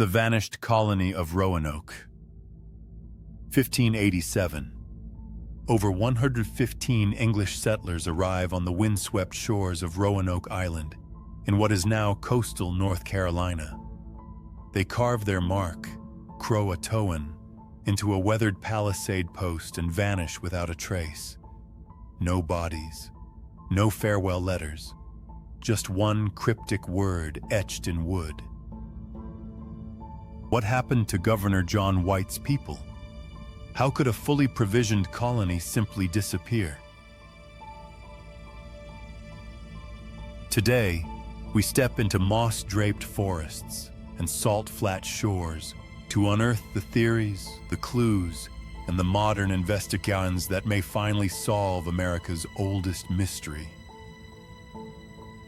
The vanished colony of Roanoke. 1587. Over 115 English settlers arrive on the windswept shores of Roanoke Island, in what is now coastal North Carolina. They carve their mark, CROATOAN, into a weathered palisade post and vanish without a trace. No bodies, no farewell letters, just one cryptic word etched in wood. What happened to Governor John White's people? How could a fully provisioned colony simply disappear? Today, we step into moss-draped forests and salt-flat shores to unearth the theories, the clues, and the modern investigations that may finally solve America's oldest mystery.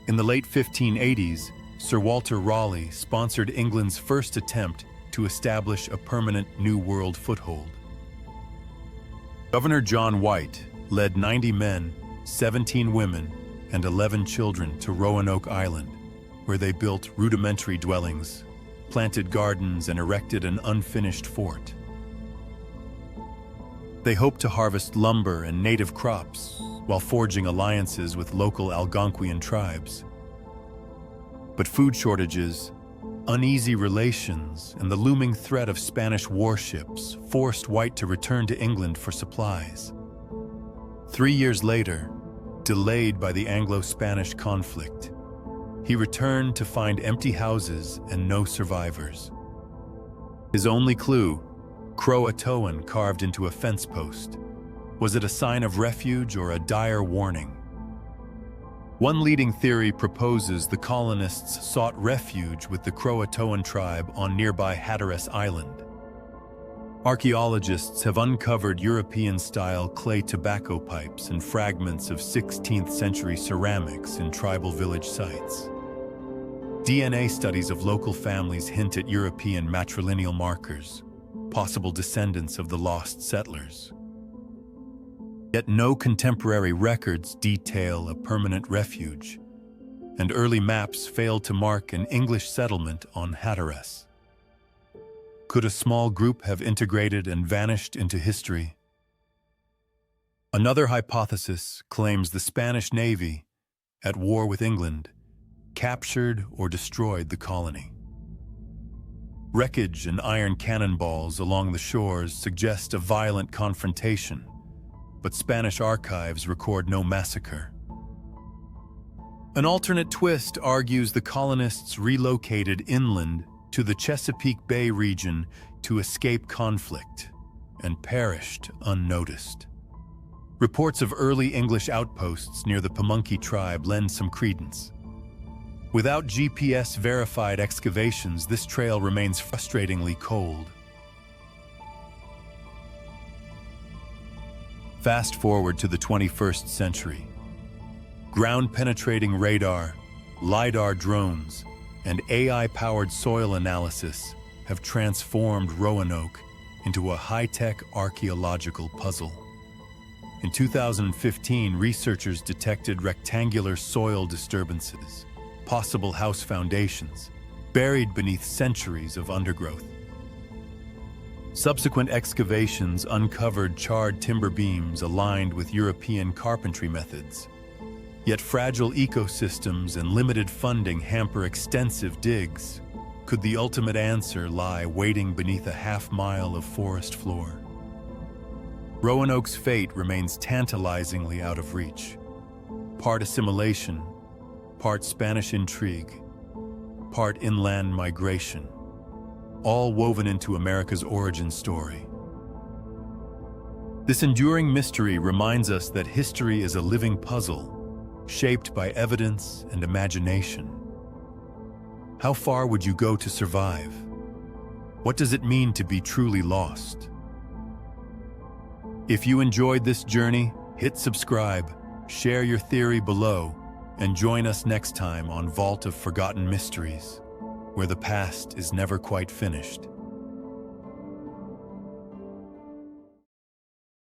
In the late 1580s, Sir Walter Raleigh sponsored England's first attempt to establish a permanent New World foothold. Governor John White led 90 men, 17 women, and 11 children to Roanoke Island, where they built rudimentary dwellings, planted gardens, and erected an unfinished fort. They hoped to harvest lumber and native crops while forging alliances with local Algonquian tribes. But food shortages, uneasy relations, and the looming threat of Spanish warships forced White to return to England for supplies. 3 years later, delayed by the Anglo-Spanish conflict, he returned to find empty houses and no survivors. His only clue, CROATOAN carved into a fence post. Was it a sign of refuge or a dire warning? One leading theory proposes the colonists sought refuge with the CROATOAN tribe on nearby Hatteras Island. Archaeologists have uncovered European-style clay tobacco pipes and fragments of 16th-century ceramics in tribal village sites. DNA studies of local families hint at European matrilineal markers, possible descendants of the lost settlers. Yet no contemporary records detail a permanent refuge, and early maps fail to mark an English settlement on Hatteras. Could a small group have integrated and vanished into history? Another hypothesis claims the Spanish Navy, at war with England, captured or destroyed the colony. Wreckage and iron cannonballs along the shores suggest a violent confrontation, but Spanish archives record no massacre. An alternate twist argues the colonists relocated inland to the Chesapeake Bay region to escape conflict and perished unnoticed. Reports of early English outposts near the Pamunkey tribe lend some credence. Without GPS-verified excavations, this trail remains frustratingly cold. Fast forward to the 21st century. Ground-penetrating radar, LiDAR drones, and AI-powered soil analysis have transformed Roanoke into a high-tech archaeological puzzle. In 2015, researchers detected rectangular soil disturbances, possible house foundations, buried beneath centuries of undergrowth. Subsequent excavations uncovered charred timber beams aligned with European carpentry methods. Yet fragile ecosystems and limited funding hamper extensive digs. Could the ultimate answer lie waiting beneath a half-mile of forest floor? Roanoke's fate remains tantalizingly out of reach. Part assimilation, part Spanish intrigue, part inland migration, all woven into America's origin story. This enduring mystery reminds us that history is a living puzzle, shaped by evidence and imagination. How far would you go to survive? What does it mean to be truly lost? If you enjoyed this journey, hit subscribe, share your theory below, and join us next time on Vault of Forgotten Mysteries, where the past is never quite finished.